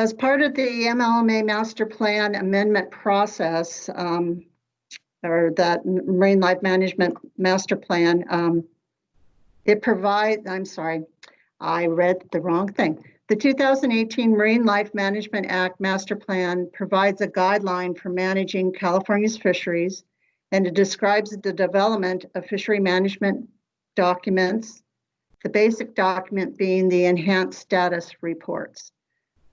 As part of the MLMA Master Plan amendment process, or that Marine Life Management Master Plan, it provides, I'm sorry, I read the wrong thing. The 2018 Marine Life Management Act Master Plan provides a guideline for managing California's fisheries, and it describes the development of fishery management documents, the basic document being the enhanced status reports.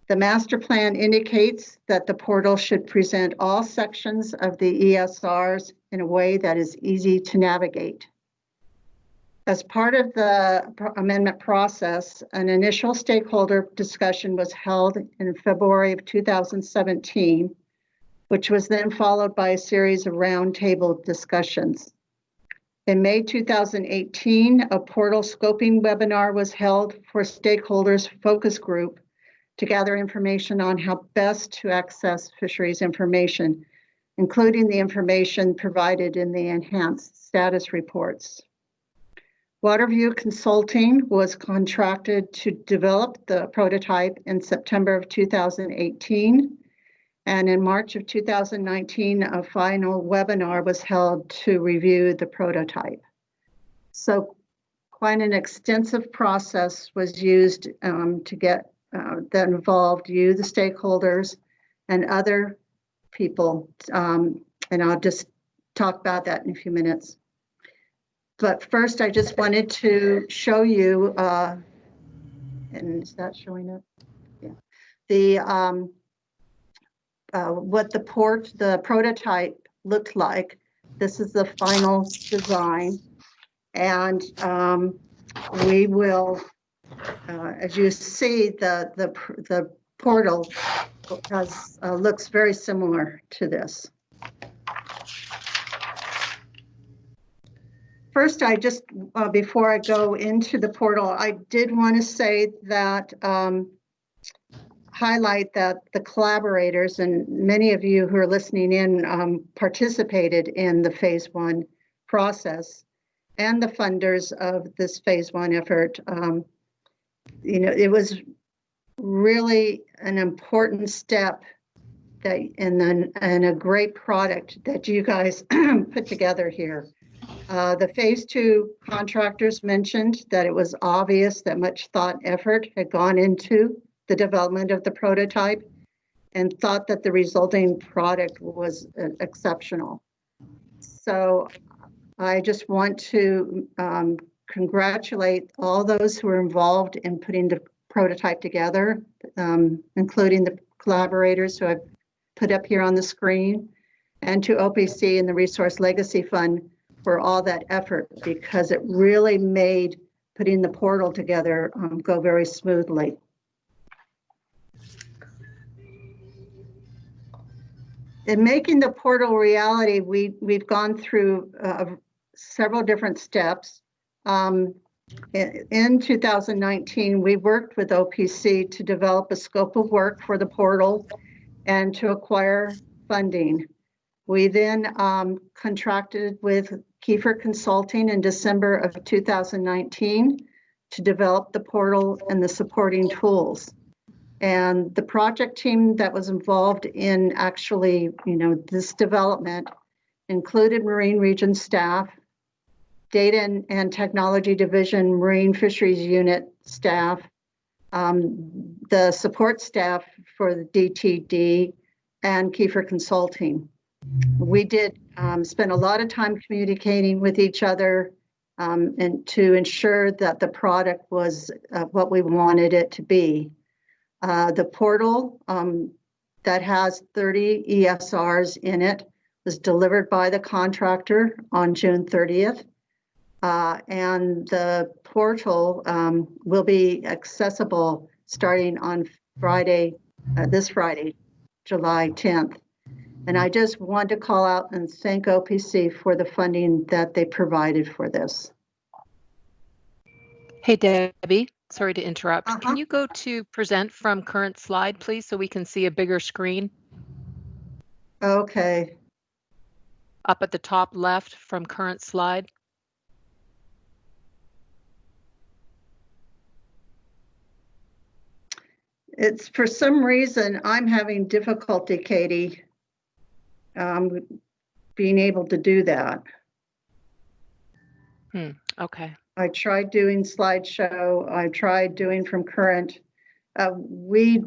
The master plan indicates that the portal should present all sections of the ESRs in a way that is easy to navigate. As part of the amendment process, an initial stakeholder discussion was held in February of 2017, which was then followed by a series of roundtable discussions. In May 2018, a portal scoping webinar was held for stakeholders focus group to gather information on how best to access fisheries information, including the information provided in the enhanced status reports. Waterview Consulting was contracted to develop the prototype in September of 2018, and in March of 2019, a final webinar was held to review the prototype. So quite an extensive process was used to get that involved you, the stakeholders, and other people. And I'll just talk about that in a few minutes. But first, I just wanted to show you, and is that showing up? Yeah. The what the prototype looked like. This is the final design, and we will, as you see, the portal has looks very similar to this. First, I just, before I go into the portal, I did want to say that, highlight that the collaborators and many of you who are listening in participated in the phase 1 process, and the funders of this phase 1 effort. You know, it was really an important step that and a great product that you guys put together here. The phase 2 contractors mentioned that it was obvious that much thought and effort had gone into the development of the prototype, and thought that the resulting product was exceptional. So I just want to congratulate all those who were involved in putting the prototype together, including the collaborators who I've put up here on the screen, and to OPC and the Resource Legacy Fund for all that effort, because it really made putting the portal together go very smoothly. In making the portal reality, we've gone through several different steps. In 2019, we worked with OPC to develop a scope of work for the portal and to acquire funding. We then contracted with Kiefer Consulting in December of 2019 to develop the portal and the supporting tools. And the project team that was involved in actually, this development included Marine Region staff, Data and Technology Division Marine Fisheries Unit staff, the support staff for the DTD, and Kiefer Consulting. We did spend a lot of time communicating with each other and to ensure that the product was what we wanted it to be. The portal that has 30 ESRs in it was delivered by the contractor on June 30th. And the portal will be accessible starting on Friday, this Friday, July 10th. And I just want to call out and thank OPC for the funding that they provided for this. Hey, Debbie, sorry to interrupt. Can you go to present from current slide, please, so we can see a bigger screen? Okay. Up at the top left from current slide. It's for some reason I'm having difficulty, Katie, being able to do that. Okay. I tried doing slideshow. I tried doing from current. We're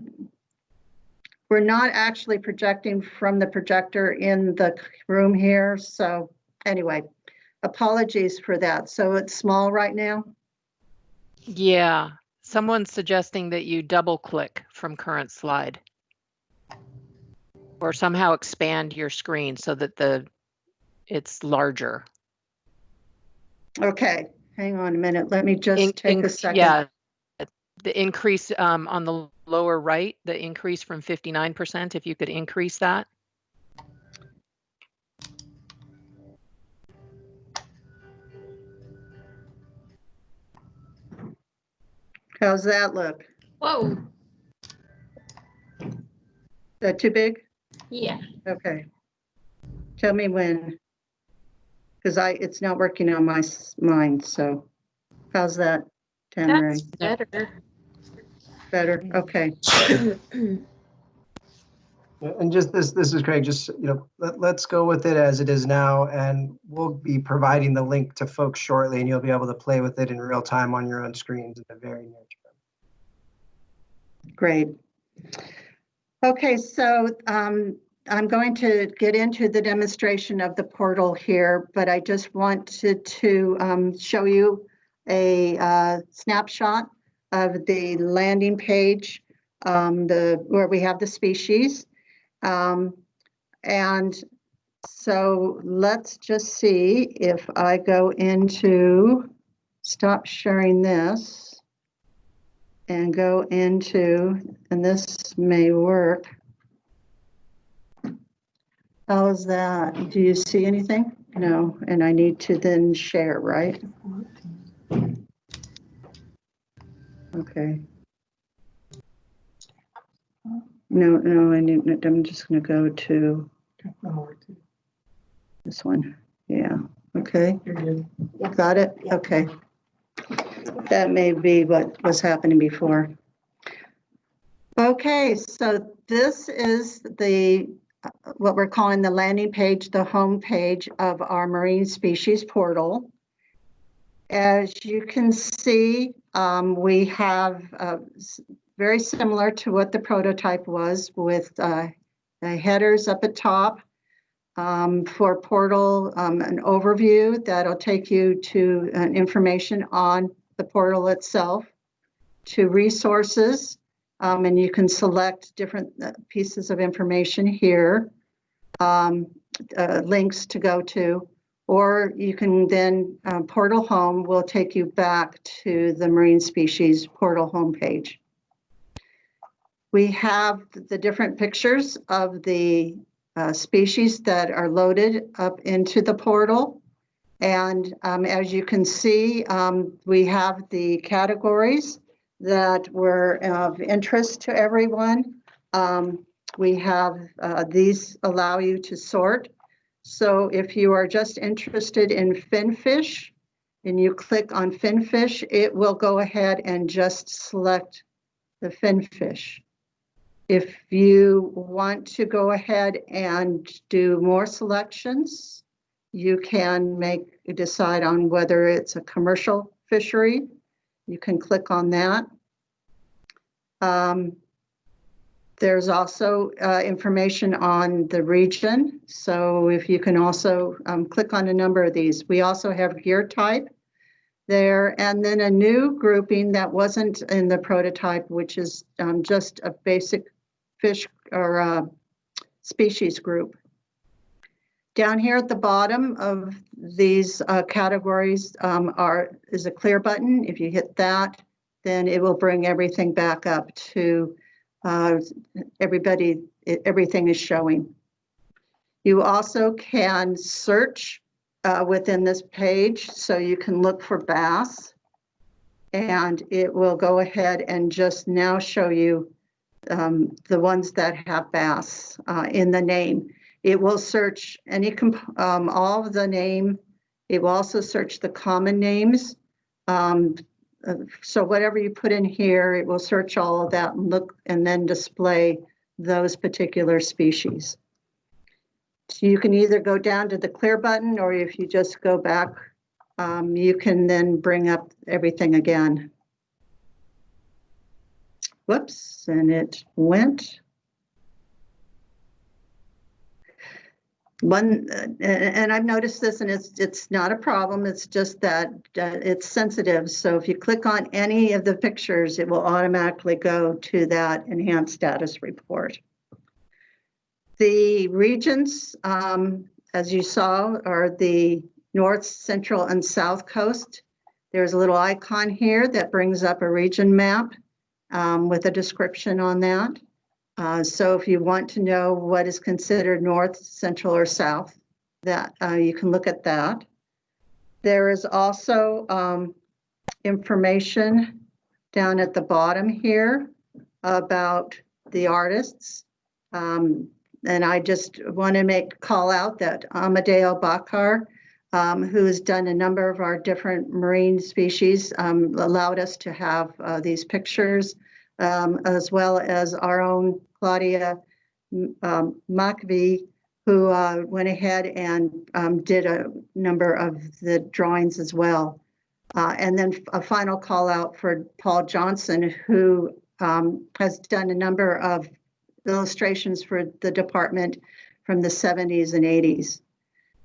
not actually projecting from the projector in the room here. So anyway, apologies for that. So it's small right now? Yeah. Someone's suggesting that you double click from current slide. Or somehow expand your screen so that it's larger. Okay, hang on a minute. Let me just take a second. Yeah, the increase on the lower right, the increase from 59%, if you could increase that. How's that look? Whoa. Is that too big? Yeah. Okay. Tell me when, because it's not working on my mind. So how's that, Tanneray? That's better. Better? Okay. And just this is Craig, just, let's go with it as it is now, and we'll be providing the link to folks shortly, and you'll be able to play with it in real time on your own screens in the very near term. Great. Okay, so I'm going to get into the demonstration of the portal here, but I just wanted to show you a snapshot of the landing page, where we have the species. And so let's just see if I go into, stop sharing this and go into, and this may work. How is that? Do you see anything? No, and I need to then share, right? Okay. No, I'm just going to go to this one. Yeah. Okay. Got it? Okay. That may be what was happening before. Okay, so this is what we're calling the landing page, the home page of our marine species portal. As you can see, we have very similar to what the prototype was, with the headers up at top for portal, an overview that'll take you to information on the portal itself, to resources, and you can select different pieces of information here, links to go to, or you can then, portal home will take you back to the marine species portal homepage. We have the different pictures of the species that are loaded up into the portal. And as you can see, we have the categories that were of interest to everyone. We have these allow you to sort. So if you are just interested in finfish and you click on finfish, it will go ahead and just select the finfish. If you want to go ahead and do more selections, you can decide on whether it's a commercial fishery. You can click on that. There's also information on the region. So if you can also click on a number of these. We also have gear type there, and then a new grouping that wasn't in the prototype, which is just a basic fish or species group. Down here at the bottom of these categories is a clear button. If you hit that, then it will bring everything back up to everything is showing. You also can search within this page, so you can look for bass, and it will go ahead and just now show you the ones that have bass in the name. It will search all of the name. It will also search the common names so whatever you put in here, it will search all of that and look and then display those particular species. So you can either go down to the clear button, or if you just go back, you can then bring up everything again. Whoops, and it went. And I've noticed this, and it's not a problem. It's just that it's sensitive. So if you click on any of the pictures, it will automatically go to that enhanced status report. The regions, as you saw, are the north, central, and south coast. There's a little icon here that brings up a region map with a description on that. So if you want to know what is considered north, central, or south, that you can look at that. There is also information down at the bottom here about the artists. And I just want to call out that Amadeo Bakar, who has done a number of our different marine species, allowed us to have these pictures, as well as our own Claudia Makvi, who went ahead and did a number of the drawings as well. And then a final call out for Paul Johnson, who has done a number of illustrations for the department from the 70s and 80s.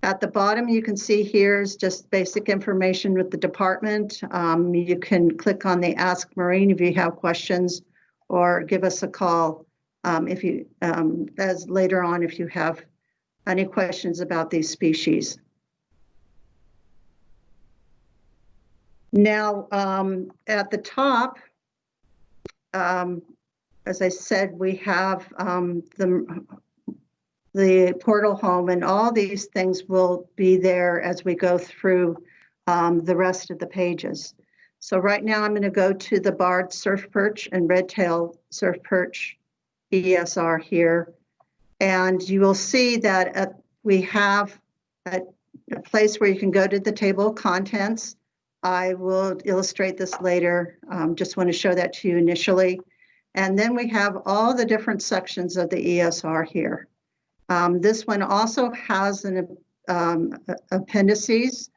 At the bottom, you can see here's just basic information with the department. You can click on the Ask Marine if you have questions, or give us a call if you, as later on, if you have any questions about these species. Now, at the top, as I said, we have the portal home, and all these things will be there as we go through the rest of the pages. So right now I'm going to go to the barred surf perch and red tail surf perch ESR here. And you will see that we have a place where you can go to the table of contents. I will illustrate this later. Just want to show that to you initially. And then we have all the different sections of the ESR here. This one also has an appendices.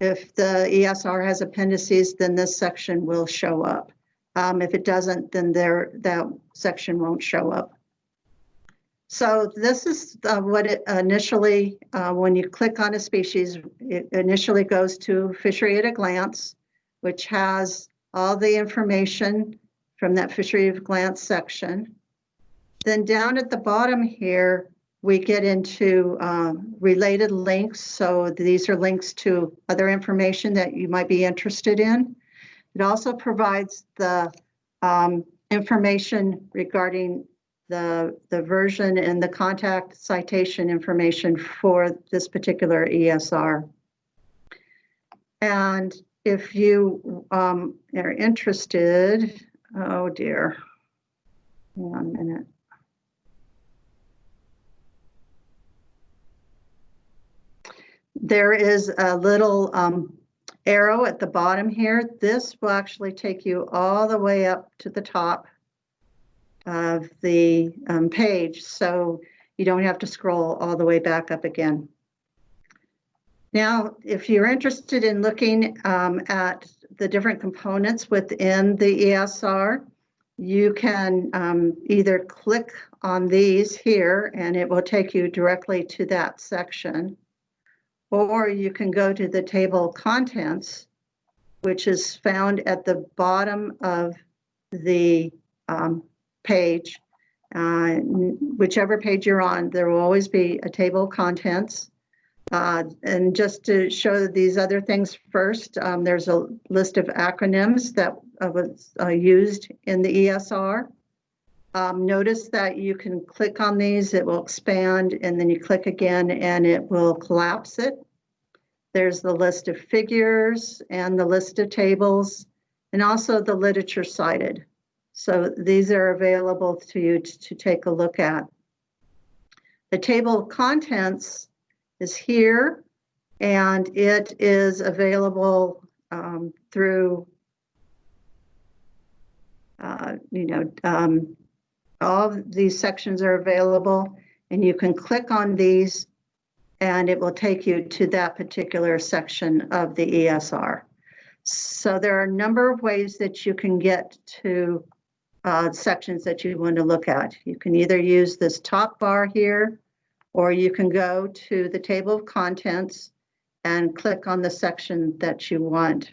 If the ESR has appendices, then this section will show up. If it doesn't, then that section won't show up. So this is what it initially, when you click on a species, it initially goes to Fishery at a Glance, which has all the information from that Fishery at a Glance section. Then down at the bottom here, we get into related links. So these are links to other information that you might be interested in. It also provides the information regarding the version and the contact citation information for this particular ESR. And if you are interested, oh dear, hang on a minute. There is a little arrow at the bottom here. This will actually take you all the way up to the top of the page, so you don't have to scroll all the way back up again. Now, if you're interested in looking at the different components within the ESR, you can either click on these here and it will take you directly to that section, or you can go to the table of contents, which is found at the bottom of the page. Whichever page you're on, there will always be a table of contents. And just to show these other things first, there's a list of acronyms that was used in the ESR. Notice that you can click on these, it will expand, and then you click again and it will collapse it. There's the list of figures and the list of tables, and also the literature cited. So these are available to you to take a look at. The table of contents is here, and it is available through all of these sections are available, and you can click on these and it will take you to that particular section of the ESR. So there are a number of ways that you can get to sections that you want to look at. You can either use this top bar here, or you can go to the table of contents and click on the section that you want.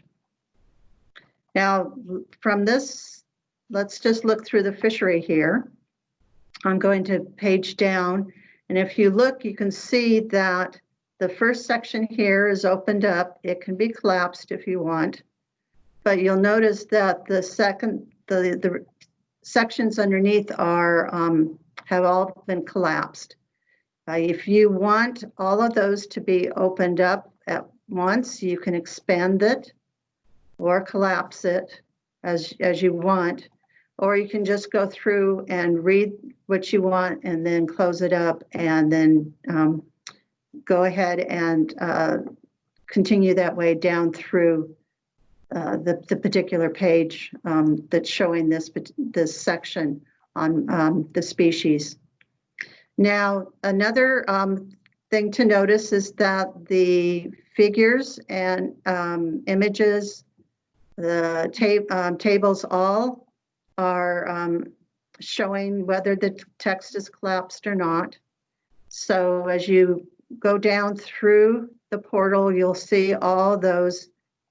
Now, from this, let's just look through the fishery here. I'm going to page down, and if you look, you can see that the first section here is opened up. It can be collapsed if you want, but you'll notice that the sections underneath are have all been collapsed. If you want all of those to be opened up at once, you can expand it or collapse it as you want, or you can just go through and read what you want and then close it up, and then go ahead and continue that way down through the particular page that's showing this section on the species. Now, another thing to notice is that the figures and images, the tables, all are showing whether the text is collapsed or not. So as you go down through the portal, you'll see all those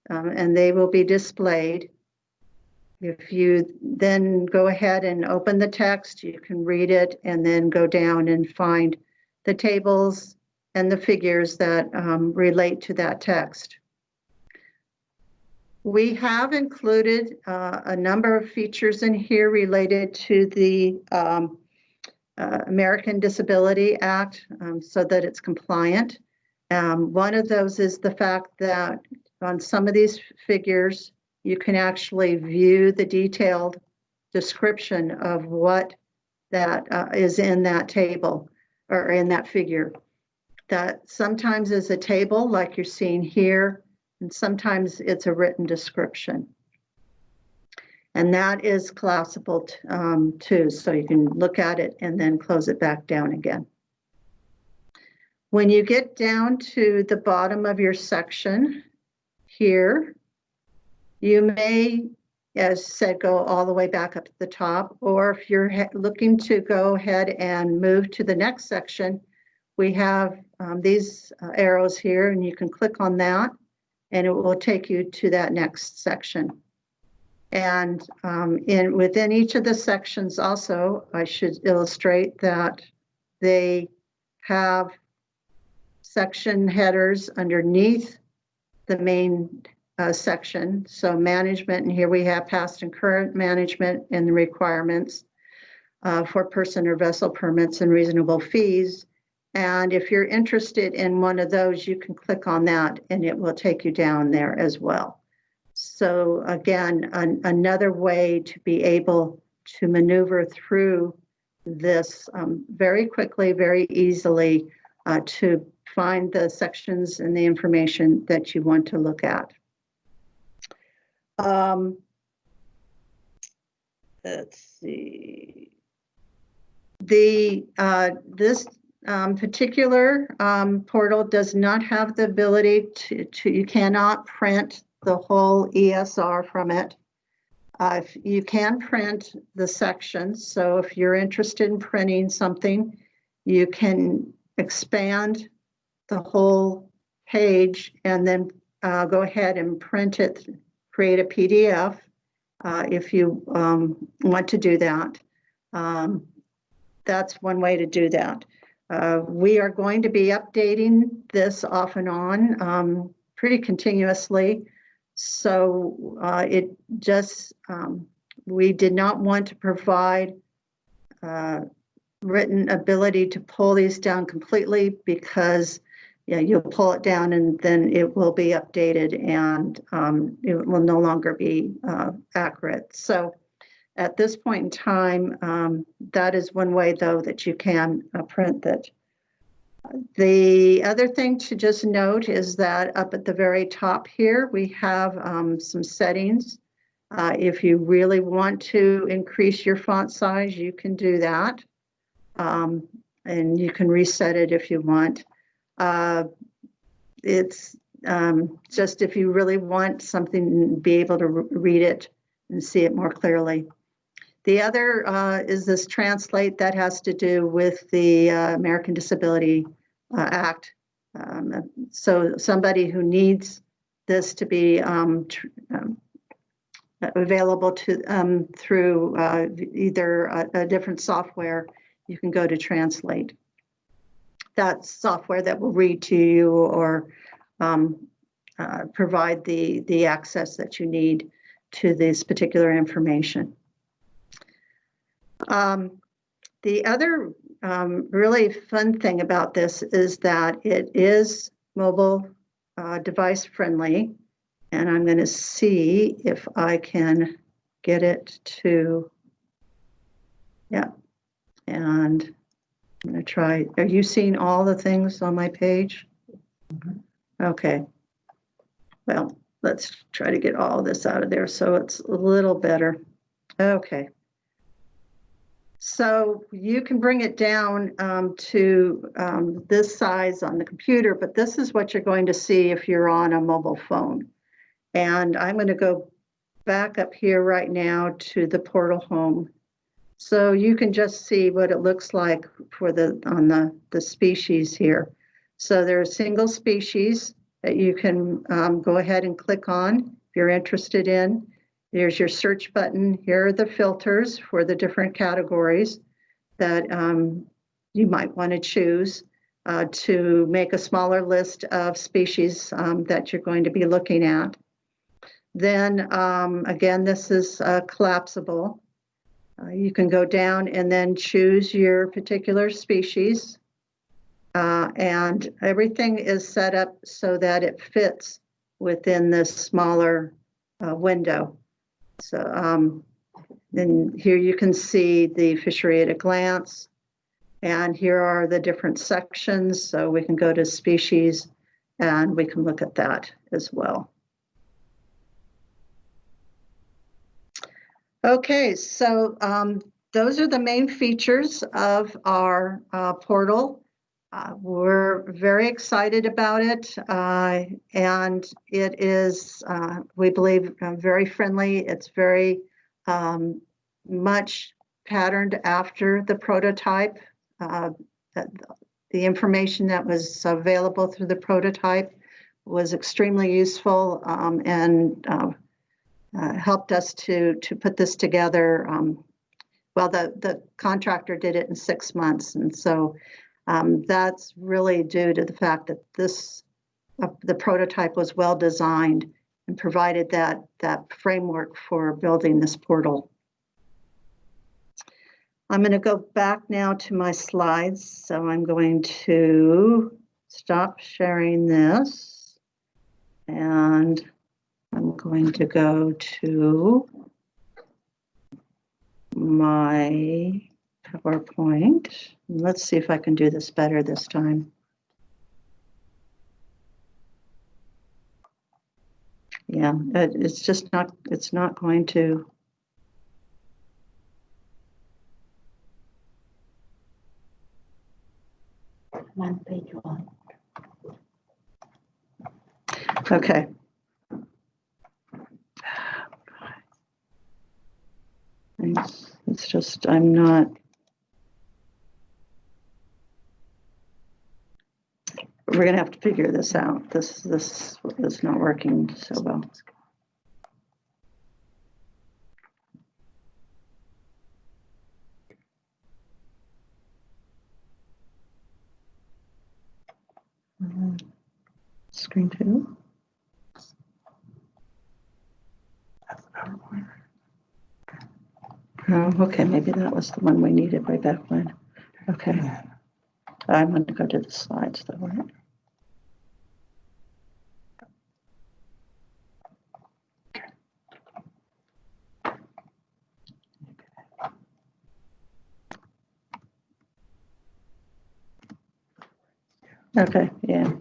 and they will be displayed. If you then go ahead and open the text, you can read it and then go down and find the tables and the figures that relate to that text. We have included a number of features in here related to the American Disability Act so that it's compliant. One of those is the fact that on some of these figures, you can actually view the detailed description of what that is in that table or in that figure. That sometimes is a table like you're seeing here, and sometimes it's a written description. And that is collapsible too, so you can look at it and then close it back down again. When you get down to the bottom of your section here, you may, as said, go all the way back up to the top, or if you're looking to go ahead and move to the next section, we have these arrows here, and you can click on that, and it will take you to that next section. And within each of the sections also, I should illustrate that they have section headers underneath the main section. So management, and here we have past and current management and the requirements for person or vessel permits and reasonable fees. And if you're interested in one of those, you can click on that and it will take you down there as well. So again, another way to be able to maneuver through this very quickly, very easily to find the sections and the information that you want to look at. Let's see. This particular portal does not have the ability you cannot print the whole ESR from it. You can print the sections, so if you're interested in printing something, you can expand the whole page and then go ahead and print it, create a PDF if you want to do that. That's one way to do that. We are going to be updating this off and on pretty continuously. So it just, we did not want to provide written ability to pull these down completely, because you'll pull it down and then it will be updated and it will no longer be accurate. So at this point in time, that is one way though that you can print it. The other thing to just note is that up at the very top here, we have some settings If you really want to increase your font size, you can do that. And you can reset it if you want. It's just if you really want something, be able to read it and see it more clearly. The other is this translate that has to do with the American Disability Act. So somebody who needs this to be available to through either a different software, you can go to translate. That's software that will read to you or provide the access that you need to this particular information. The other really fun thing about this is that it is mobile device friendly. And I'm going to see if I can get it to, yeah. And I'm going to try. Are you seeing all the things on my page? Okay. Well, let's try to get all this out of there so it's a little better. Okay. So you can bring it down to this size on the computer, but this is what you're going to see if you're on a mobile phone. And I'm going to go back up here right now to the portal home. So you can just see what it looks like for on the species here. So there are single species that you can go ahead and click on if you're interested in. There's your search button. Here are the filters for the different categories that you might want to choose to make a smaller list of species that you're going to be looking at. Then again, this is collapsible. You can go down and then choose your particular species. And everything is set up so that it fits within this smaller window. So then here you can see the fishery at a glance. And here are the different sections. So we can go to species and we can look at that as well. Okay, so those are the main features of our portal. We're very excited about it, and it is, we believe, very friendly. It's very much patterned after the prototype. The information that was available through the prototype was extremely useful and helped us to put this together. Well, the contractor did it in 6 months, and so that's really due to the fact that the prototype was well designed and provided that framework for building this portal. I'm going to go back now to my slides, so I'm going to stop sharing this, and I'm going to go to my PowerPoint. Let's see if I can do this better this time. Yeah, it's just not, it's not going to. One page on. Okay. It's just, I'm not. We're going to have to figure this out. This is not working so well. Screen two. Oh, okay, maybe that was the one we needed way back when. Okay. I'm going to go to the slides though, right? Okay, yeah.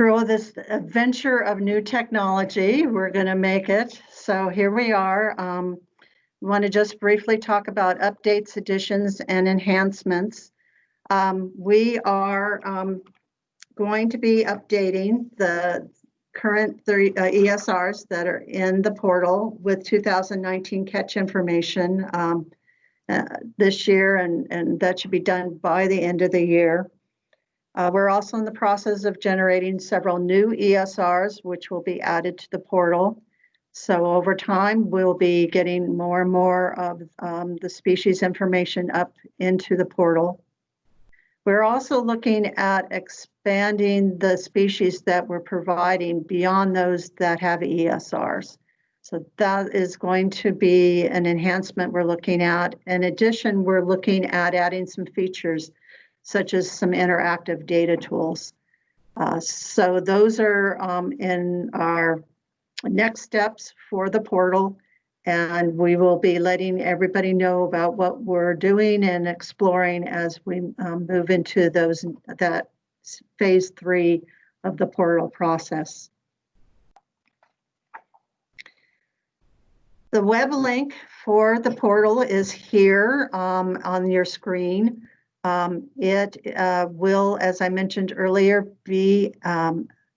through this adventure of new technology, we're going to make it. So here we are. We want to just briefly talk about updates, additions, and enhancements. We are going to be updating the current ESRs that are in the portal with 2019 catch information this year, and that should be done by the end of the year. We're also in the process of generating several new ESRs, which will be added to the portal. So over time, we'll be getting more and more of the species information up into the portal. We're also looking at expanding the species that we're providing beyond those that have ESRs. So that is going to be an enhancement we're looking at. In addition, we're looking at adding some features such as some interactive data tools. So those are in our next steps for the portal, and we will be letting everybody know about what we're doing and exploring as we move into that phase 3 of the portal process. The web link for the portal is here on your screen. It will, as I mentioned earlier, be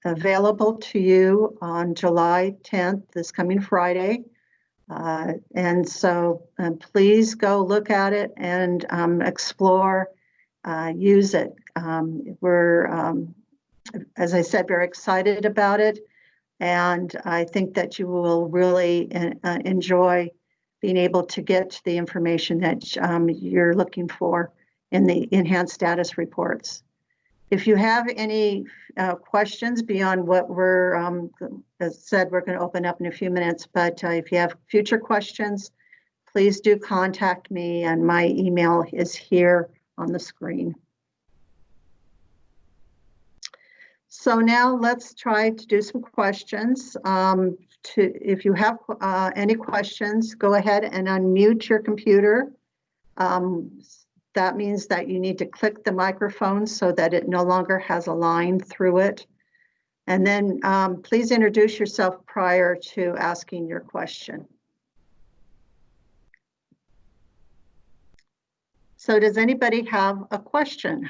available to you on July 10th, this coming Friday. And so please go look at it and explore, use it. We're, as I said, very excited about it. And I think that you will really enjoy being able to get the information that you're looking for in the enhanced status reports. If you have any questions beyond what we're, as said, we're going to open up in a few minutes, but if you have future questions, please do contact me, and my email is here on the screen. So now let's try to do some questions. If you have any questions, go ahead and unmute your computer. That means that you need to click the microphone so that it no longer has a line through it. And then please introduce yourself prior to asking your question. So does anybody have a question?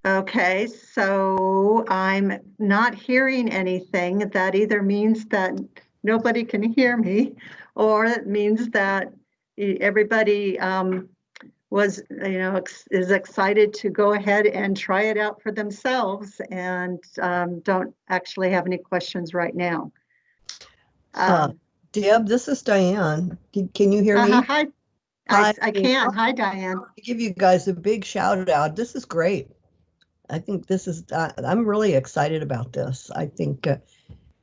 Okay, so I'm not hearing anything. That either means that nobody can hear me, or it means that everybody is excited to go ahead and try it out for themselves and don't actually have any questions right now. Deb, this is Diane. Can you hear me? Hi. Hi. I can. Hi, Diane. I give you guys a big shout out. This is great. I think this is, I'm really excited about this. I think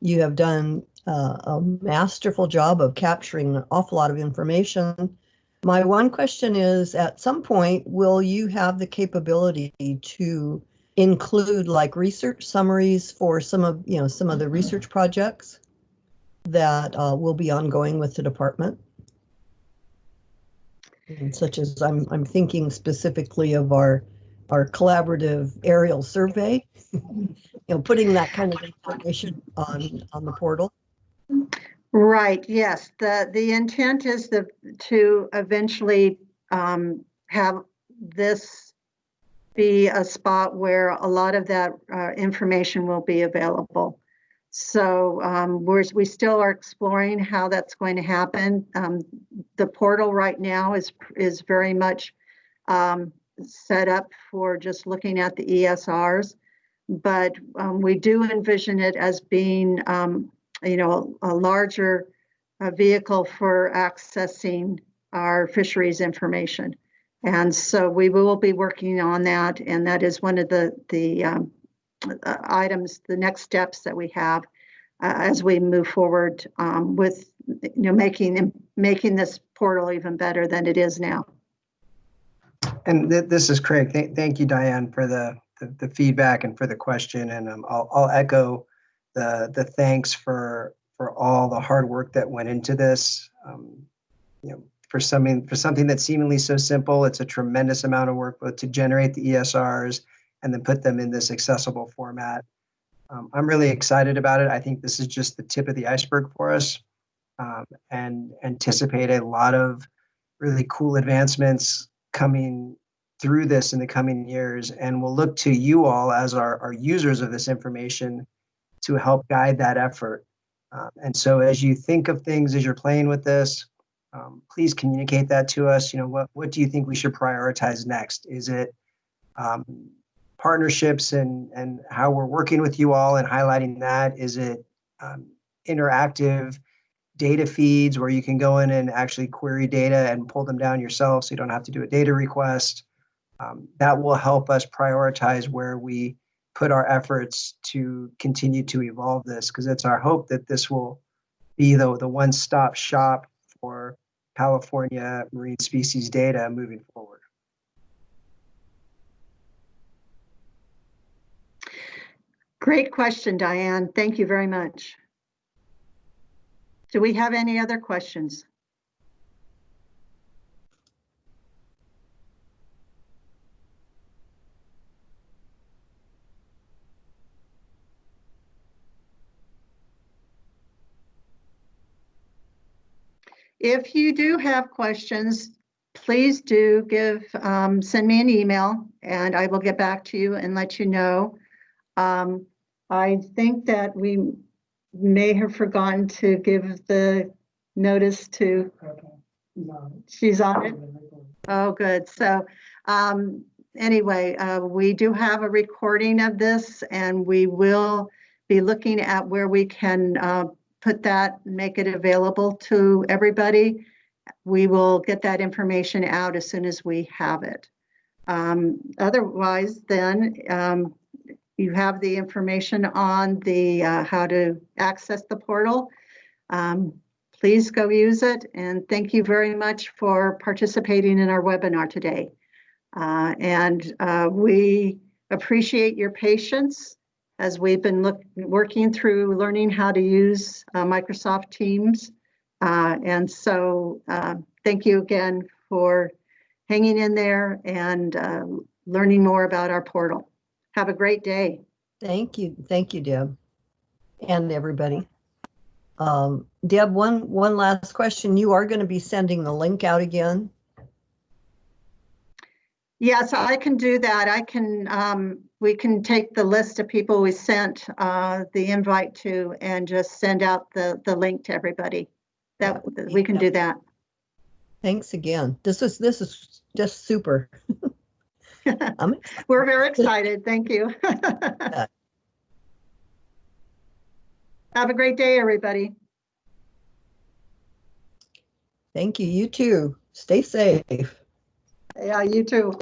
you have done a masterful job of capturing an awful lot of information. My one question is, at some point, will you have the capability to include like research summaries for some of the research projects that will be ongoing with the department? And such as I'm thinking specifically of our collaborative aerial survey, putting that kind of information on the portal. Right. Yes. The intent is to eventually have this be a spot where a lot of that information will be available. So we still are exploring how that's going to happen. The portal right now is very much set up for just looking at the ESRs, but we do envision it as being a larger vehicle for accessing our fisheries information. And so we will be working on that, and that is one of the items, the next steps that we have as we move forward with making this portal even better than it is now. And this is Craig. Thank you, Diane, for the feedback and for the question. And I'll echo the thanks for for all the hard work that went into this. For something that's seemingly so simple, it's a tremendous amount of work, both to generate the ESRs and then put them in this accessible format. I'm really excited about it. I think this is just the tip of the iceberg for us, and anticipate a lot of really cool advancements coming through this in the coming years. And we'll look to you all as our users of this information to help guide that effort. And so as you think of things, as you're playing with this, please communicate that to us. What do you think we should prioritize next? Is it partnerships and how we're working with you all and highlighting that? Is it interactive data feeds where you can go in and actually query data and pull them down yourself so you don't have to do a data request? That will help us prioritize where we put our efforts to continue to evolve this, because it's our hope that this will be the one-stop shop for California marine species data moving forward. Great question, Diane. Thank you very much. Do we have any other questions? If you do have questions, please do send me an email and I will get back to you and let you know. I think that we may have forgotten to give the notice to, she's on it? Oh, good. So anyway, we do have a recording of this and we will be looking at where we can put that, make it available to everybody. We will get that information out as soon as we have it. Otherwise, then you have the information on the how to access the portal. Please go use it. And thank you very much for participating in our webinar today. We appreciate your patience as we've been working through learning how to use Microsoft Teams. Thank you again for hanging in there and learning more about our portal. Have a great day. Thank you, Deb, and everybody. Deb, one last question. You are going to be sending the link out again? Yes, I can do that. I can. We can take the list of people we sent the invite to and just send out the link to everybody. We can do that. Thanks again. This is just super. We're very excited. Thank you. Have a great day, everybody. Thank you. You too. Stay safe. Yeah, you too.